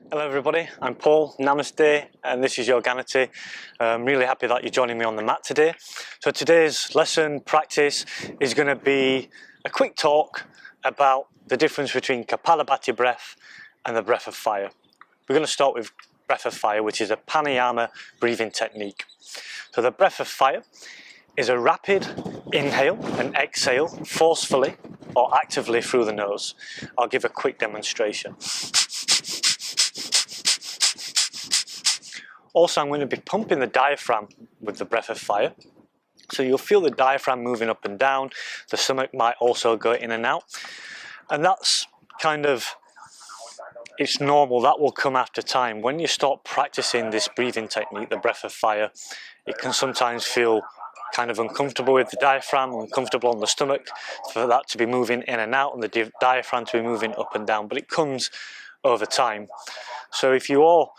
Hello everybody, I'm Paul, Namaste, and this is Yoganity. I'm really happy that you're joining me on the mat today. So today's lesson practice is going to be a quick talk about the difference between Kapalabhati breath and the breath of fire. We're going to start with breath of fire, which is a Pranayama breathing technique. So the breath of fire is a rapid inhale and exhale forcefully or actively through the nose. I'll give a quick demonstration. Also, I'm going to be pumping the diaphragm with the breath of fire. So you'll feel the diaphragm moving up and down. The stomach might also go in and out. And that's kind of, it's normal. That will come after time. When you start practicing this breathing technique, the breath of fire, it can sometimes feel kind of uncomfortable with the diaphragm, uncomfortable on the stomach, for that to be moving in and out and the diaphragm to be moving up and down. But it comes over time. So if you are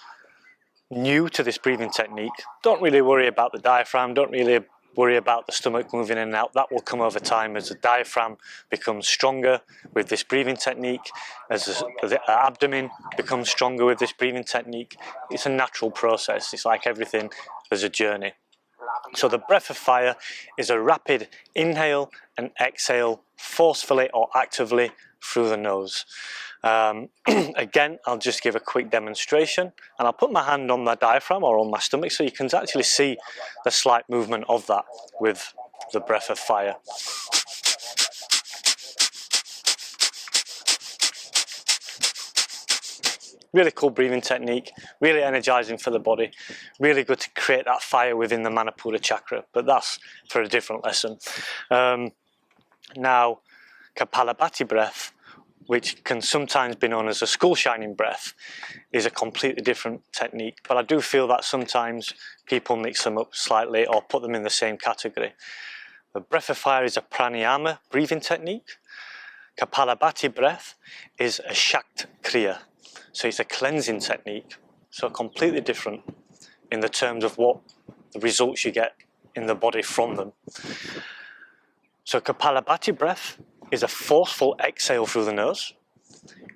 new to this breathing technique, don't really worry about the diaphragm, don't really worry about the stomach moving in and out. That will come over time as the diaphragm becomes stronger with this breathing technique, as the abdomen becomes stronger with this breathing technique. It's a natural process. It's like everything, there's a journey. So the breath of fire is a rapid inhale and exhale forcefully or actively through the nose. Again, I'll just give a quick demonstration, and I'll put my hand on my diaphragm or on my stomach so you can actually see the slight movement of that with the breath of fire. Really cool breathing technique, really energizing for the body, really good to create that fire within the Manipura chakra, but that's for a different lesson. Now, Kapalabhati breath, which can sometimes be known as a skull shining breath, is a completely different technique, but I do feel that sometimes people mix them up slightly or put them in the same category. The breath of fire is a pranayama breathing technique. Kapalabhati breath is a Shat Kriya, so it's a cleansing technique, so completely different in the terms of what the results you get in the body from them. So Kapalabhati breath is a forceful exhale through the nose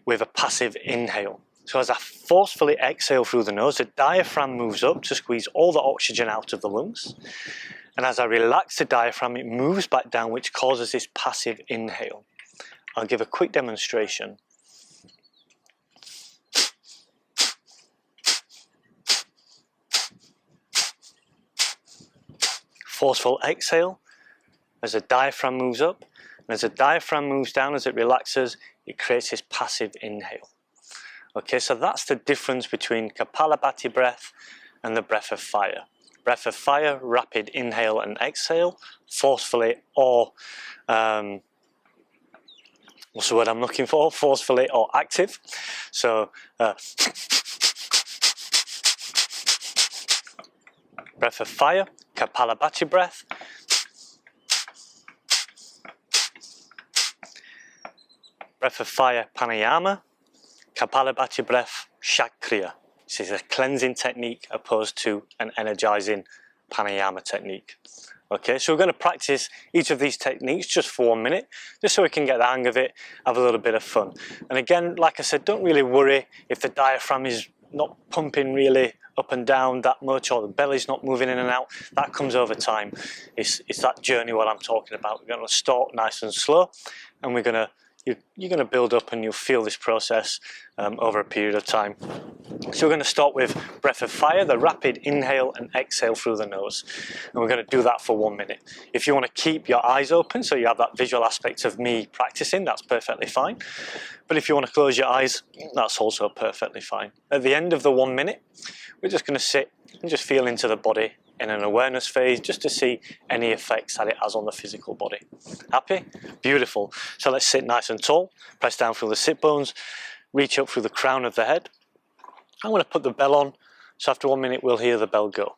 with a passive inhale. So as I forcefully exhale through the nose, the diaphragm moves up to squeeze all the oxygen out of the lungs. And as I relax the diaphragm, it moves back down, which causes this passive inhale. I'll give a quick demonstration. Forceful exhale as the diaphragm moves up, and as the diaphragm moves down, as it relaxes, it creates this passive inhale. Okay, so that's the difference between Kapalabhati breath and the breath of fire. Breath of fire, rapid inhale and exhale, forcefully or, what's the word I'm looking for? Forcefully or active. So, breath of fire, Kapalabhati breath. Breath of fire, pranayama. Kapalabhati breath, Shat Kriya. This is a cleansing technique opposed to an energizing pranayama technique. Okay, so we're going to practice each of these techniques just for 1 minute, just so we can get the hang of it, have a little bit of fun. And again, like I said, don't really worry if the diaphragm is not pumping really up and down that much, or the belly's not moving in and out. That comes over time. It's that journey what I'm talking about. We're going to start nice and slow, and you're going to build up, and you'll feel this process over a period of time. So we're going to start with breath of fire, the rapid inhale and exhale through the nose. And we're going to do that for 1 minute. If you want to keep your eyes open so you have that visual aspect of me practicing, that's perfectly fine. But if you want to close your eyes, that's also perfectly fine. At the end of the 1 minute, we're just going to sit and just feel into the body in an awareness phase, just to see any effects that it has on the physical body. Happy? Beautiful. So let's sit nice and tall, press down through the sit bones, reach up through the crown of the head. I'm going to put the bell on, so after 1 minute we'll hear the bell go.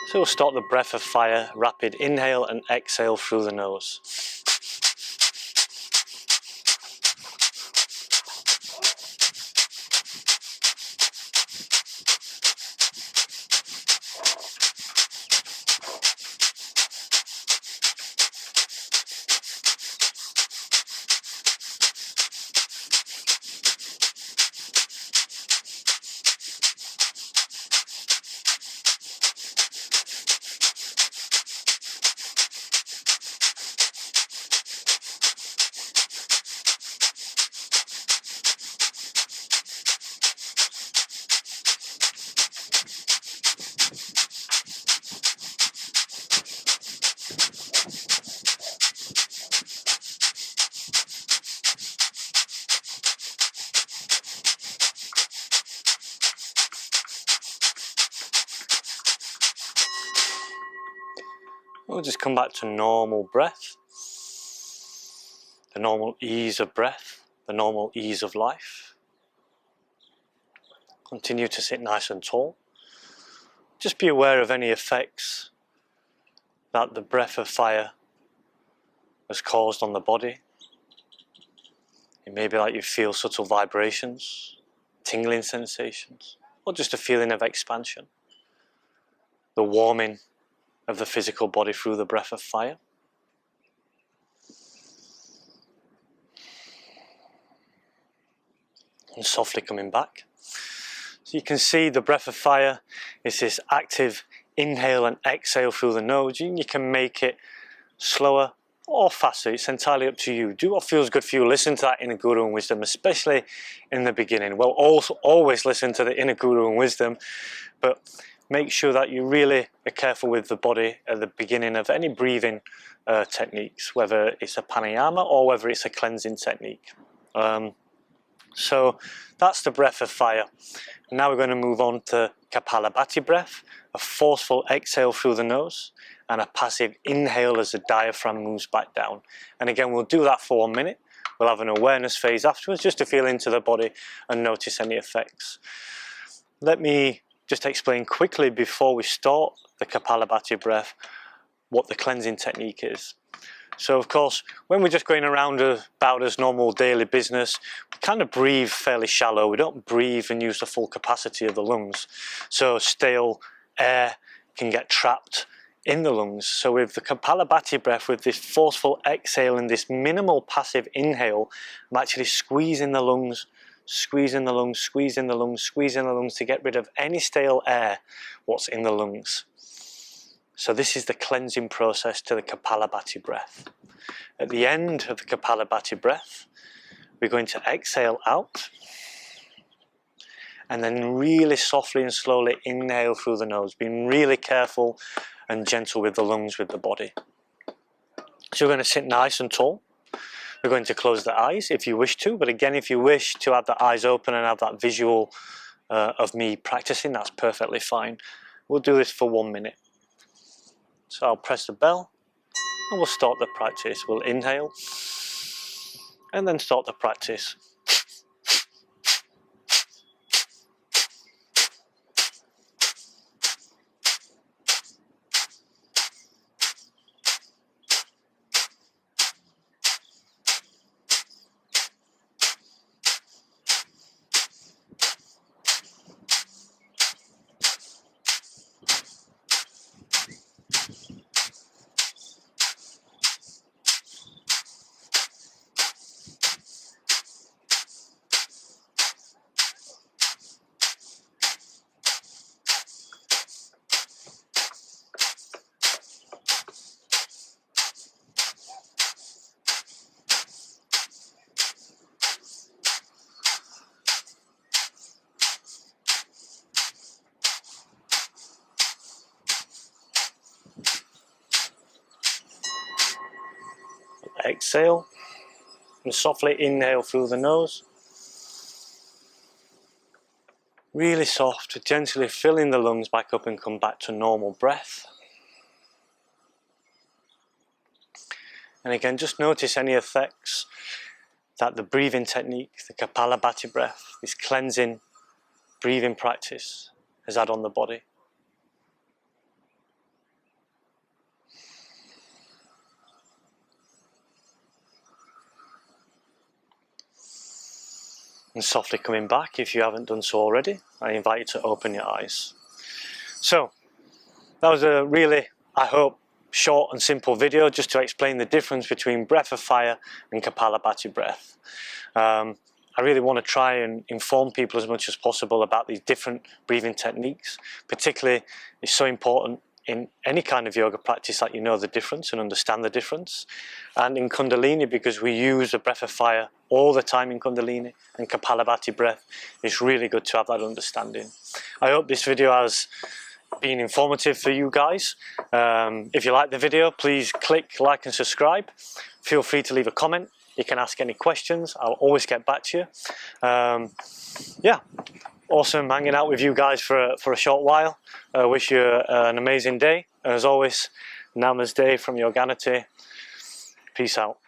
So we'll start the breath of fire, rapid inhale and exhale through the nose. We'll just come back to normal breath, the normal ease of breath, the normal ease of life. Continue to sit nice and tall. Just be aware of any effects that the breath of fire has caused on the body. It may be like you feel subtle vibrations, tingling sensations, or just a feeling of expansion. The warming of the physical body through the breath of fire. And softly coming back. So you can see the breath of fire is this active inhale and exhale through the nose. You can make it slower or faster, it's entirely up to you. Do what feels good for you. Listen to that inner guru and wisdom, especially in the beginning. Well, also always listen to the inner guru and wisdom, but make sure that you really are careful with the body at the beginning of any breathing techniques, whether it's a pranayama or whether it's a cleansing technique. So that's the breath of fire. Now we're going to move on to Kapalabhati breath, a forceful exhale through the nose and a passive inhale as the diaphragm moves back down. And again, we'll do that for 1 minute. We'll have an awareness phase afterwards just to feel into the body and notice any effects. Let me just explain quickly before we start the Kapalabhati breath what the cleansing technique is. So of course, when we're just going around about as normal daily business, we kind of breathe fairly shallow. We don't breathe and use the full capacity of the lungs. So stale air can get trapped in the lungs. So with the Kapalabhati breath, with this forceful exhale and this minimal passive inhale, I'm actually squeezing the lungs, squeezing the lungs, squeezing the lungs, squeezing the lungs to get rid of any stale air what's in the lungs. So this is the cleansing process to the Kapalabhati breath. At the end of the Kapalabhati breath, we're going to exhale out and then really softly and slowly inhale through the nose, being really careful and gentle with the lungs, with the body. So we're going to sit nice and tall. We're going to close the eyes if you wish to, but again, if you wish to have the eyes open and have that visual of me practicing, that's perfectly fine. We'll do this for 1 minute. So I'll press the bell and we'll start the practice. We'll inhale and then start the practice. Exhale and softly inhale through the nose. Really soft, gently filling the lungs back up and come back to normal breath. And again, just notice any effects that the breathing technique, the Kapalabhati breath, this cleansing breathing practice has had on the body. And softly coming back, if you haven't done so already, I invite you to open your eyes. So, that was a really, I hope, short and simple video just to explain the difference between breath of fire and Kapalabhati breath. I really want to try and inform people as much as possible about these different breathing techniques. Particularly, it's so important in any kind of yoga practice that you know the difference and understand the difference. And in Kundalini, because we use the breath of fire all the time in Kundalini and Kapalabhati breath, it's really good to have that understanding. I hope this video has been informative for you guys. If you like the video, please click like and subscribe. Feel free to leave a comment. You can ask any questions. I'll always get back to you. Yeah, awesome hanging out with you guys for a short while. I wish you an amazing day. And as always, Namaste from Yoganity. Peace out.